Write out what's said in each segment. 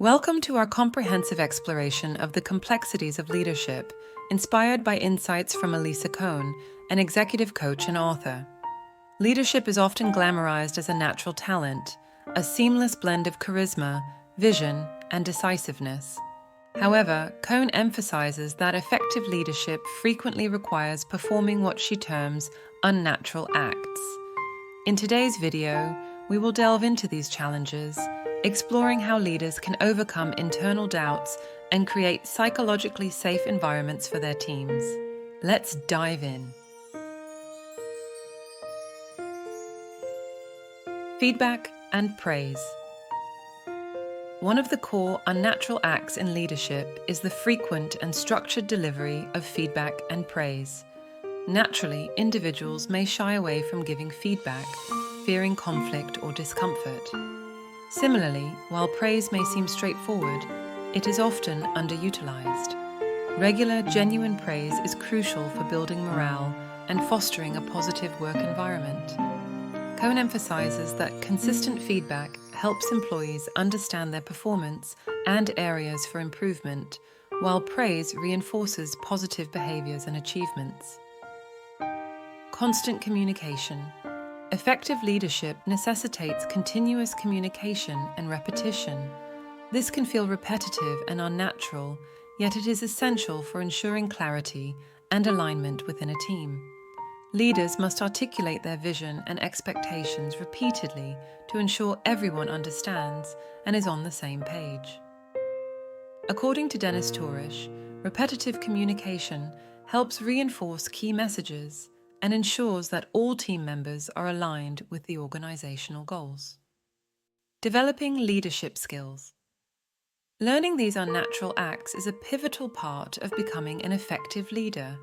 Welcome to our comprehensive exploration of the complexities of leadership, inspired by insights from Alisa Cohn, an executive coach and author. Leadership is often glamorized as a natural talent, a seamless blend of charisma, vision, and decisiveness. However, Cohn emphasizes that effective leadership frequently requires performing what she terms unnatural acts. In today's video, we will delve into these challenges, exploring how leaders can overcome internal doubts and create psychologically safe environments for their teams. Let's dive in. Feedback and praise. One of the core unnatural acts in leadership is the frequent and structured delivery of feedback and praise. Naturally, individuals may shy away from giving feedback, fearing conflict or discomfort. Similarly, while praise may seem straightforward, it is often underutilized. Regular, genuine praise is crucial for building morale and fostering a positive work environment. Cohn emphasizes that consistent feedback helps employees understand their performance and areas for improvement, while praise reinforces positive behaviors and achievements. Constant communication. Effective leadership necessitates continuous communication and repetition. This can feel repetitive and unnatural, yet it is essential for ensuring clarity and alignment within a team. Leaders must articulate their vision and expectations repeatedly to ensure everyone understands and is on the same page. According to Dennis Torish, repetitive communication helps reinforce key messages and ensures that all team members are aligned with the organizational goals. Developing leadership skills. Learning these unnatural acts is a pivotal part of becoming an effective leader.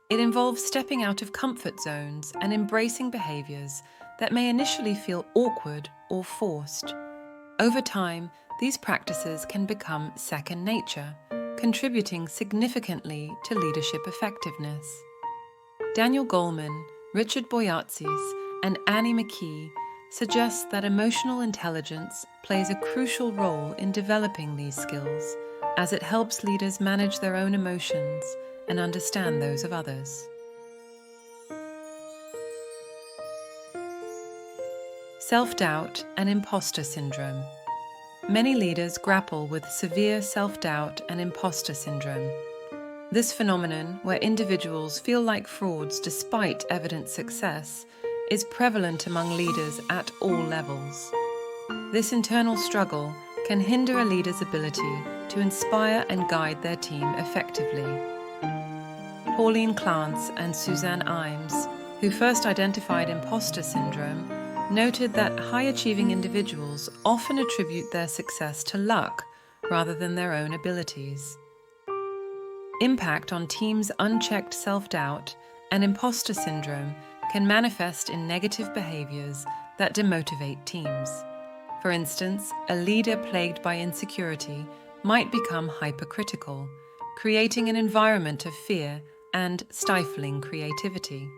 It involves stepping out of comfort zones and embracing behaviors that may initially feel awkward or forced. Over time, these practices can become second nature, contributing significantly to leadership effectiveness. Daniel Goleman, Richard Boyatzis, and Annie McKee suggest that emotional intelligence plays a crucial role in developing these skills, as it helps leaders manage their own emotions and understand those of others. Self-doubt and imposter syndrome. Many leaders grapple with severe self-doubt and imposter syndrome. This phenomenon, where individuals feel like frauds despite evident success, is prevalent among leaders at all levels. This internal struggle can hinder a leader's ability to inspire and guide their team effectively. Pauline Clance and Suzanne Imes, who first identified imposter syndrome, noted that high-achieving individuals often attribute their success to luck rather than their own abilities. Impact on teams' unchecked self-doubt and imposter syndrome can manifest in negative behaviors that demotivate teams. For instance, a leader plagued by insecurity might become hypercritical, creating an environment of fear and stifling creativity.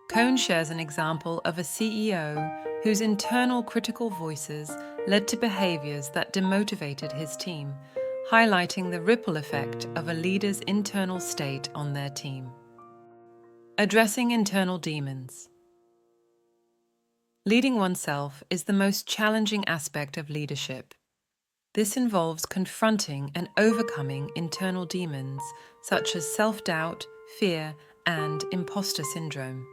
Cohn shares an example of a CEO whose internal critical voices led to behaviors that demotivated his team, highlighting the ripple effect of a leader's internal state on their team. Addressing internal demons. Leading oneself is the most challenging aspect of leadership. This involves confronting and overcoming internal demons such as self-doubt, fear, and imposter syndrome.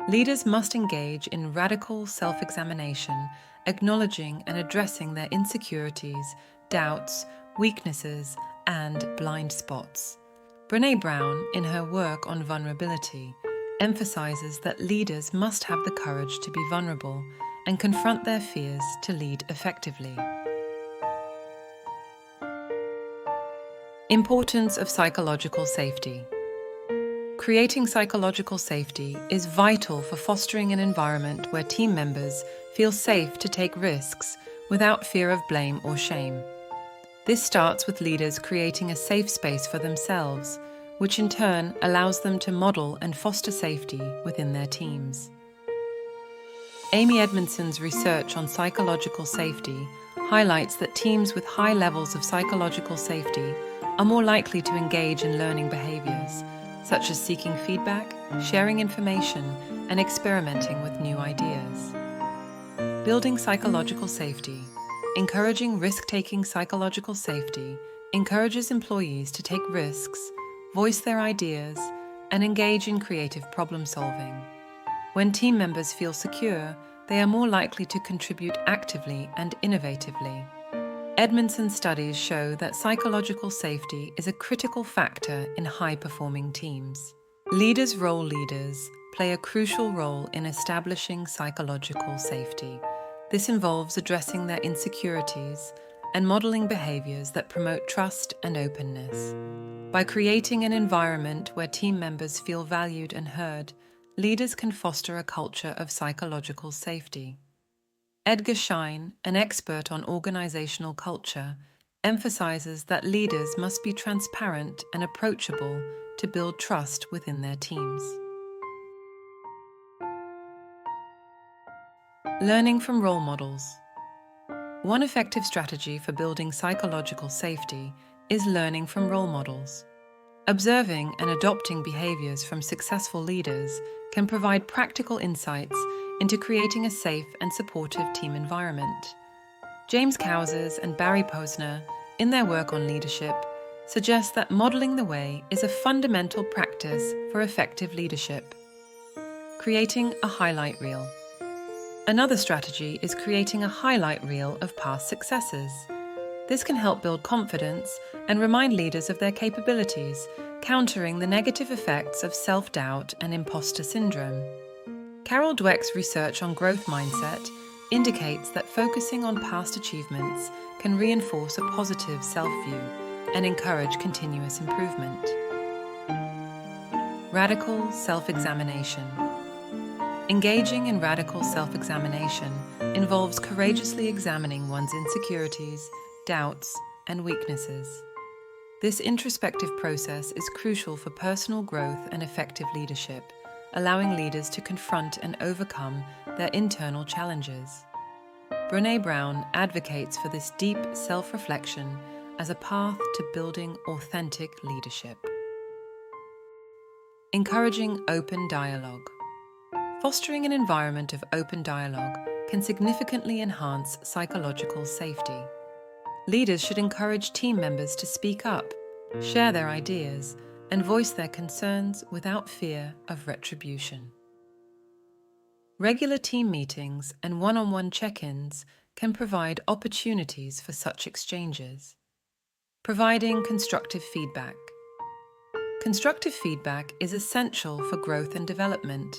Leaders must engage in radical self-examination, acknowledging and addressing their insecurities, doubts, weaknesses, and blind spots. Brené Brown, in her work on vulnerability, emphasizes that leaders must have the courage to be vulnerable and confront their fears to lead effectively. Importance of psychological safety. Creating psychological safety is vital for fostering an environment where team members feel safe to take risks without fear of blame or shame. This starts with leaders creating a safe space for themselves, which in turn allows them to model and foster safety within their teams. Amy Edmondson's research on psychological safety highlights that teams with high levels of psychological safety are more likely to engage in learning behaviors, such as seeking feedback, sharing information, and experimenting with new ideas. Building psychological safety. Encouraging risk-taking psychological safety encourages employees to take risks, voice their ideas, and engage in creative problem-solving. When team members feel secure, they are more likely to contribute actively and innovatively. Edmondson studies show that psychological safety is a critical factor in high-performing teams. Leaders' role leaders play a crucial role in establishing psychological safety. This involves addressing their insecurities and modeling behaviors that promote trust and openness. By creating an environment where team members feel valued and heard, leaders can foster a culture of psychological safety. Edgar Schein, an expert on organizational culture, emphasizes that leaders must be transparent and approachable to build trust within their teams. Learning from role models. One effective strategy for building psychological safety is learning from role models. Observing and adopting behaviors from successful leaders can provide practical insights into creating a safe and supportive team environment. James Cowsers and Barry Posner, in their work on leadership, suggest that modeling the way is a fundamental practice for effective leadership. Creating a highlight reel. Another strategy is creating a highlight reel of past successes. This can help build confidence and remind leaders of their capabilities, countering the negative effects of self-doubt and imposter syndrome. Carol Dweck's research on growth mindset indicates that focusing on past achievements can reinforce a positive self-view and encourage continuous improvement. Radical self-examination. Engaging in radical self-examination involves courageously examining one's insecurities, doubts, and weaknesses. This introspective process is crucial for personal growth and effective leadership, allowing leaders to confront and overcome their internal challenges. Brené Brown advocates for this deep self-reflection as a path to building authentic leadership. Encouraging open dialogue. Fostering an environment of open dialogue can significantly enhance psychological safety. Leaders should encourage team members to speak up, share their ideas, and voice their concerns without fear of retribution. Regular team meetings and one-on-one check-ins can provide opportunities for such exchanges. Providing constructive feedback. Constructive feedback is essential for growth and development.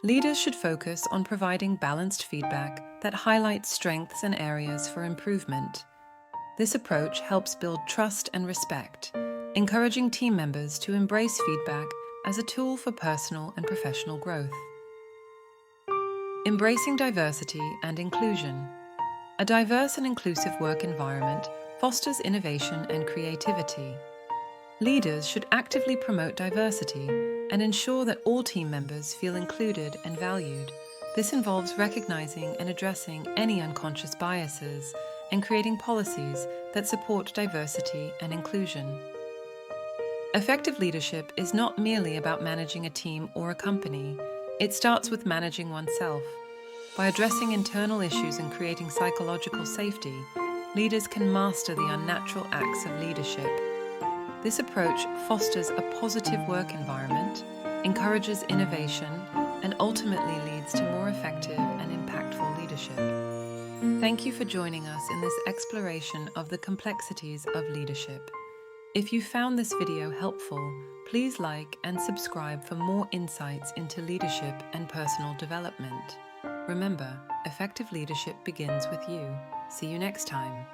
Leaders should focus on providing balanced feedback that highlights strengths and areas for improvement. This approach helps build trust and respect, encouraging team members to embrace feedback as a tool for personal and professional growth. Embracing diversity and inclusion. A diverse and inclusive work environment fosters innovation and creativity. Leaders should actively promote diversity and ensure that all team members feel included and valued. This involves recognizing and addressing any unconscious biases and creating policies that support diversity and inclusion. Effective leadership is not merely about managing a team or a company. It starts with managing oneself. By addressing internal issues and creating psychological safety, leaders can master the unnatural acts of leadership. This approach fosters a positive work environment, encourages innovation, and ultimately leads to more effective and impactful leadership. Thank you for joining us in this exploration of the complexities of leadership. If you found this video helpful, please like and subscribe for more insights into leadership and personal development. Remember, effective leadership begins with you. See you next time.